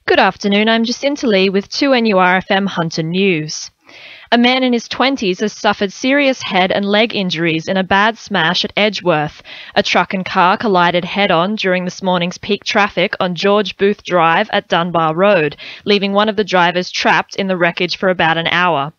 Good afternoon, I'm Jacinta with 2NURFM Hunter News. A man in his 20s has suffered serious head and leg injuries in a bad smash at Edgeworth. A truck and car collided head-on during this morning's peak traffic on George Booth Drive at Dunbar Road, leaving one of the drivers trapped in the wreckage for about an hour.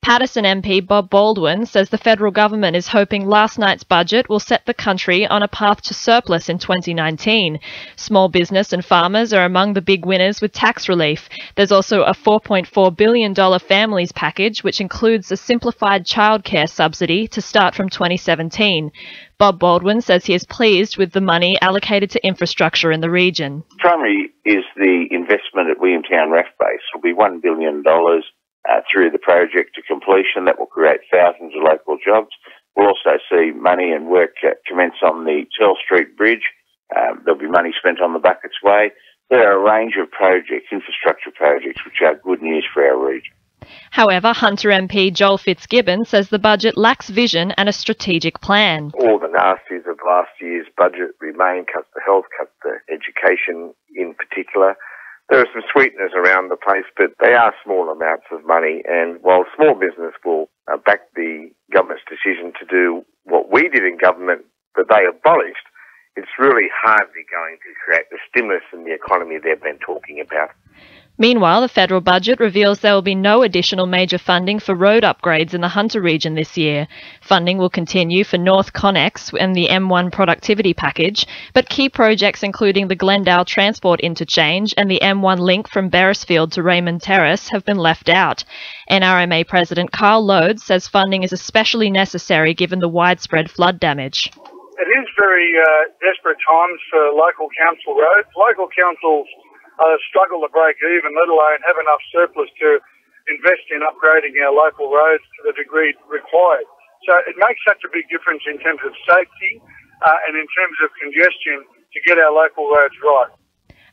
Paterson MP Bob Baldwin says the federal government is hoping last night's budget will set the country on a path to surplus in 2019. Small business and farmers are among the big winners with tax relief. There's also a $4.4 billion families package, which includes a simplified childcare subsidy to start from 2017. Bob Baldwin says he is pleased with the money allocated to infrastructure in the region. Primary is the investment at Williamtown RAF Base. Will be $1 billion through the project to completion. That will create thousands of local jobs. We'll also see money and work commence on the Tell Street Bridge. There'll be money spent on the Buckets Way. There are a range of projects, infrastructure projects, which are good news for our region. However, Hunter MP Joel Fitzgibbon says the budget lacks vision and a strategic plan. All the nasties of last year's budget remain: cuts to health, cuts to education in particular. There are some sweeteners around the place, but they are small amounts of money. And while small business will back the government's decision to do what we did in government that they abolished, it's really hardly going to create the stimulus in the economy they've been talking about. Meanwhile, the federal budget reveals there will be no additional major funding for road upgrades in the Hunter region this year. Funding will continue for North Connex and the M1 productivity package, but key projects including the Glendale Transport Interchange and the M1 link from Beresfield to Raymond Terrace have been left out. NRMA President Carl Loades says funding is especially necessary given the widespread flood damage. It is very desperate times for local council roads. Local councils struggle to break even, let alone have enough surplus to invest in upgrading our local roads to the degree required. So it makes such a big difference in terms of safety and in terms of congestion to get our local roads right.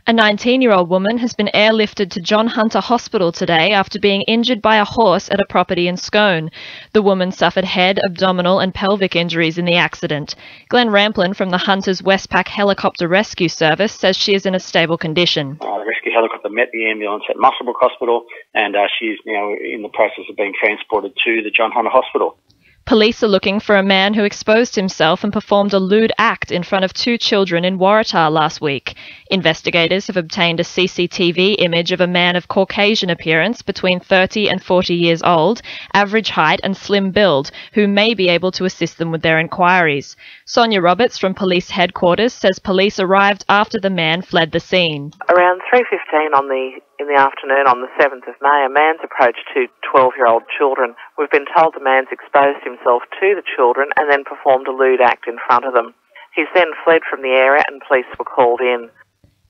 A 19-year-old woman has been airlifted to John Hunter Hospital today after being injured by a horse at a property in Scone. The woman suffered head, abdominal and pelvic injuries in the accident. Glenn Ramplin from the Hunters Westpac Helicopter Rescue Service says she is in a stable condition. The rescue helicopter met the ambulance at Muswellbrook Hospital and she is now in the process of being transported to the John Hunter Hospital. Police are looking for a man who exposed himself and performed a lewd act in front of 2 children in Waratah last week. Investigators have obtained a CCTV image of a man of Caucasian appearance between 30 and 40 years old, average height and slim build, who may be able to assist them with their inquiries. Sonia Roberts from police headquarters says police arrived after the man fled the scene. Around 3:15 in the afternoon on the 7th of May, a man's approached 2 12-year-old children. We've been told the man's exposed himself to the children and then performed a lewd act in front of them. He's then fled from the area and police were called in.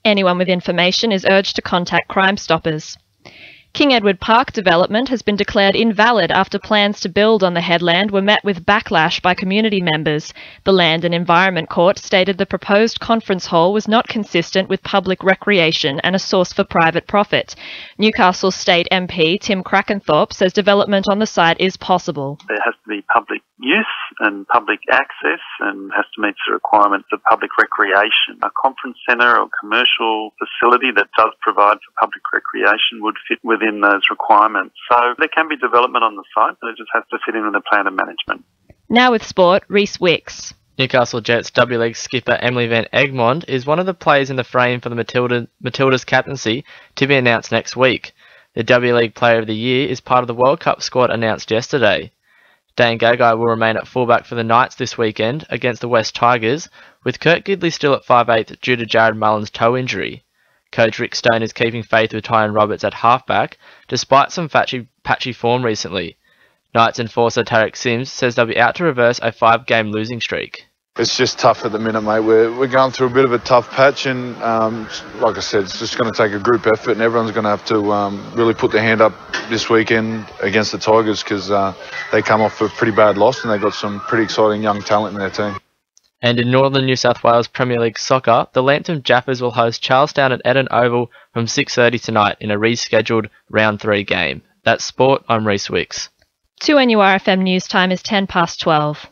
Anyone with information is urged to contact Crime Stoppers. King Edward Park development has been declared invalid after plans to build on the headland were met with backlash by community members. The Land and Environment Court stated the proposed conference hall was not consistent with public recreation and a source for private profit. Newcastle State MP Tim Crackenthorpe says development on the site is possible. There has to be public use and public access and has to meet the requirements of public recreation. A conference centre or commercial facility that does provide for public recreation would fit within those requirements. So there can be development on the site, but it just has to fit in with the plan of management. Now with sport, Reece Wicks. Newcastle Jets W League skipper Emily Van Egmond is one of the players in the frame for the Matildas captaincy to be announced next week. The W League Player of the Year is part of the World Cup squad announced yesterday. Dane Gagai will remain at fullback for the Knights this weekend against the West Tigers, with Kurt Gidley still at 5'8" due to Jared Mullen's toe injury. Coach Rick Stone is keeping faith with Tyrone Roberts at halfback, despite some patchy form recently. Knights enforcer Tarek Sims says they'll be out to reverse a 5-game losing streak. It's just tough at the minute, mate. We're going through a bit of a tough patch, and like I said, it's just going to take a group effort, and everyone's going to have to really put their hand up this weekend against the Tigers because they come off a pretty bad loss, and they've got some pretty exciting young talent in their team. And in Northern New South Wales Premier League Soccer, the Lambton Jaffers will host Charlestown at Eden Oval from 6:30 tonight in a rescheduled Round 3 game. That's sport. I'm Reece Wicks. 2NURFM news time is 12:10.